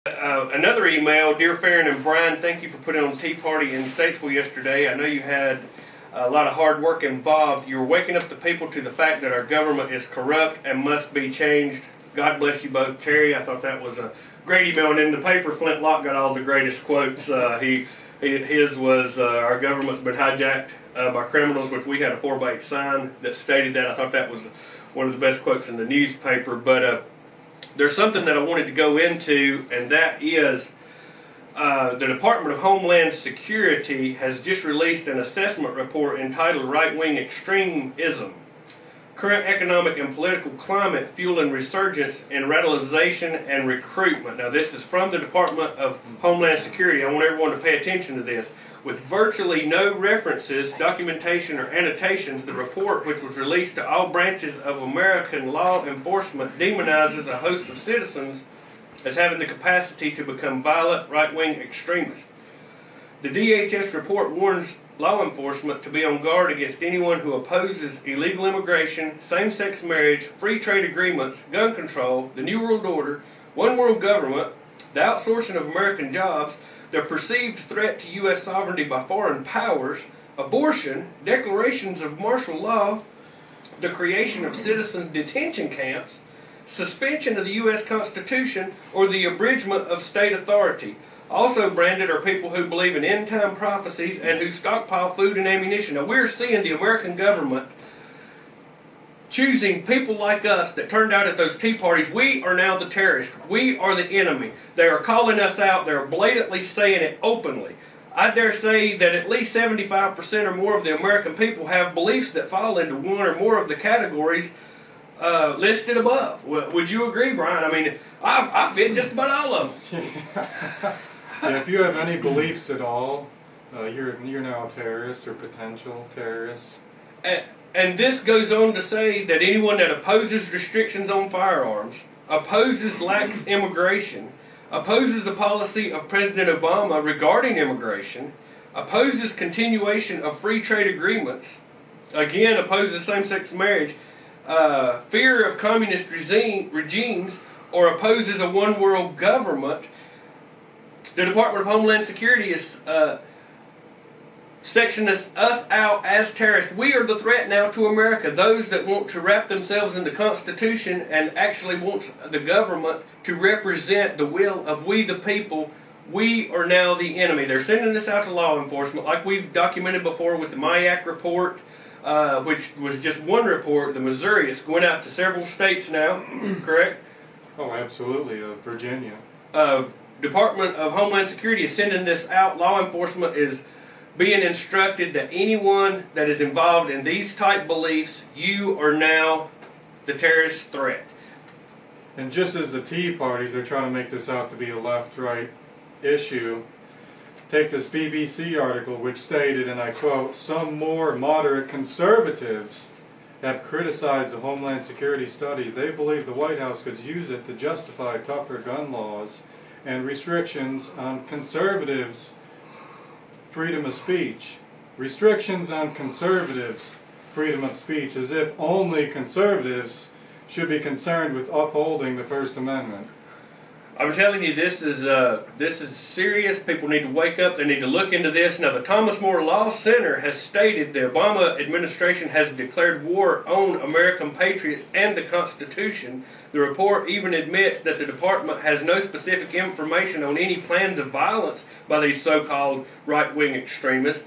Another email, dear Farron and Brian, thank you for putting on the Tea Party in Statesville yesterday. I know you had a lot of hard work involved. You were waking up the people to the fact that our government is corrupt and must be changed. God bless you both, Terry. I thought that was a great email. And in the paper, Flintlock got all the greatest quotes. His was, our government's been hijacked by criminals, which we had a 4x8 sign that stated that. I thought that was one of the best quotes in the newspaper. But there's something that I wanted to go into, and that is the Department of Homeland Security has just released an assessment report entitled Right-Wing Extremism. Current economic and political climate fueling resurgence in radicalization and recruitment. Now this is from the Department of Homeland Security. I want everyone to pay attention to this. With virtually no references, documentation, or annotations, the report, which was released to all branches of American law enforcement, demonizes a host of citizens as having the capacity to become violent right-wing extremists. The DHS report warns law enforcement to be on guard against anyone who opposes illegal immigration, same-sex marriage, free trade agreements, gun control, the New World Order, one world government, the outsourcing of American jobs, the perceived threat to U.S. sovereignty by foreign powers, abortion, declarations of martial law, the creation of citizen detention camps, suspension of the U.S. Constitution, or the abridgment of state authority. Also branded are people who believe in end-time prophecies and who stockpile food and ammunition. Now we're seeing the American government choosing people like us that turned out at those tea parties. We are now the terrorists. We are the enemy. They are calling us out. They're blatantly saying it openly. I dare say that at least 75% or more of the American people have beliefs that fall into one or more of the categories listed above. Would you agree, Brian? I mean, I fit just about all of them. Yeah, if you have any beliefs at all, you're now a terrorist or potential terrorist. And this goes on to say that anyone that opposes restrictions on firearms, opposes lax immigration, opposes the policy of President Obama regarding immigration, opposes continuation of free trade agreements, again opposes same-sex marriage, fear of communist regimes, or opposes a one-world government, the Department of Homeland Security is sectioning us out as terrorists. We are the threat now to America. Those that want to wrap themselves in the Constitution and actually want the government to represent the will of we the people, we are now the enemy. They're sending this out to law enforcement like we've documented before with the MIAC report, which was just one report. The Missouri is going out to several states now, correct? Oh, absolutely. Virginia. Department of Homeland Security is sending this out. Law enforcement is being instructed that anyone that is involved in these type beliefs, you are now the terrorist threat. And just as the Tea Parties are trying to make this out to be a left-right issue, take this BBC article which stated, and I quote, "Some more moderate conservatives have criticized the Homeland Security study. They believe the White House could use it to justify tougher gun laws and restrictions on conservatives' freedom of speech." Restrictions on conservatives' freedom of speech, as if only conservatives should be concerned with upholding the First Amendment. I'm telling you, this is serious. People need to wake up. They need to look into this. Now, the Thomas More Law Center has stated the Obama administration has declared war on American patriots and the Constitution. The report even admits that the department has no specific information on any plans of violence by these so-called right-wing extremists.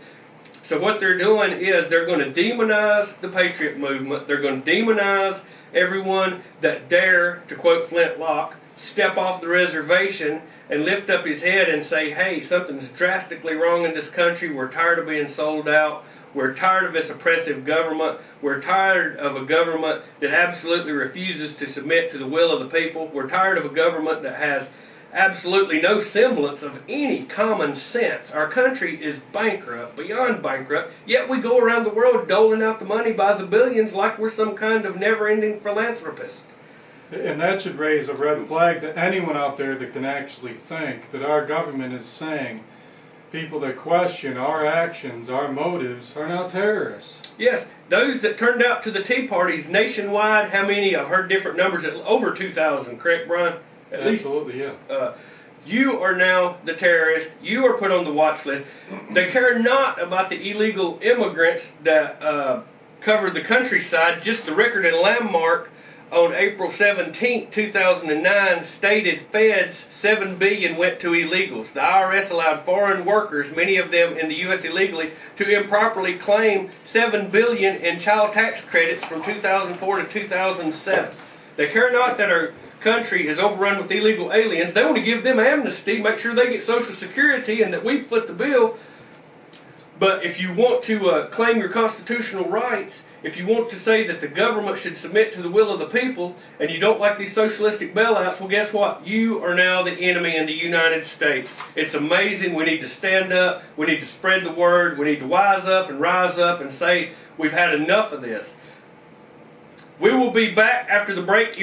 So what they're doing is they're going to demonize the Patriot movement. They're going to demonize everyone that dare, to quote Flintlock, step off the reservation and lift up his head and say, hey, something's drastically wrong in this country. We're tired of being sold out. We're tired of this oppressive government. We're tired of a government that absolutely refuses to submit to the will of the people. We're tired of a government that has absolutely no semblance of any common sense. Our country is bankrupt, beyond bankrupt, yet we go around the world doling out the money by the billions like we're some kind of never-ending philanthropist. And that should raise a red flag to anyone out there that can actually think that our government is saying people that question our actions, our motives, are now terrorists. Yes, those that turned out to the Tea Parties nationwide, how many? I've heard different numbers, over 2,000, correct, Brian? Absolutely, yeah. You are now the terrorist. You are put on the watch list. They care not about the illegal immigrants that covered the countryside. Just the Record and Landmark on April 17, 2009 stated feds $7 billion went to illegals. The IRS allowed foreign workers, many of them in the U.S. illegally, to improperly claim $7 billion in child tax credits from 2004 to 2007. They care not that our country is overrun with illegal aliens. They want to give them amnesty, make sure they get Social Security, and that we foot the bill. But if you want to claim your constitutional rights, if you want to say that the government should submit to the will of the people, and you don't like these socialistic bailouts, well, guess what? You are now the enemy in the United States. It's amazing. We need to stand up. We need to spread the word. We need to wise up and rise up and say we've had enough of this. We will be back after the break.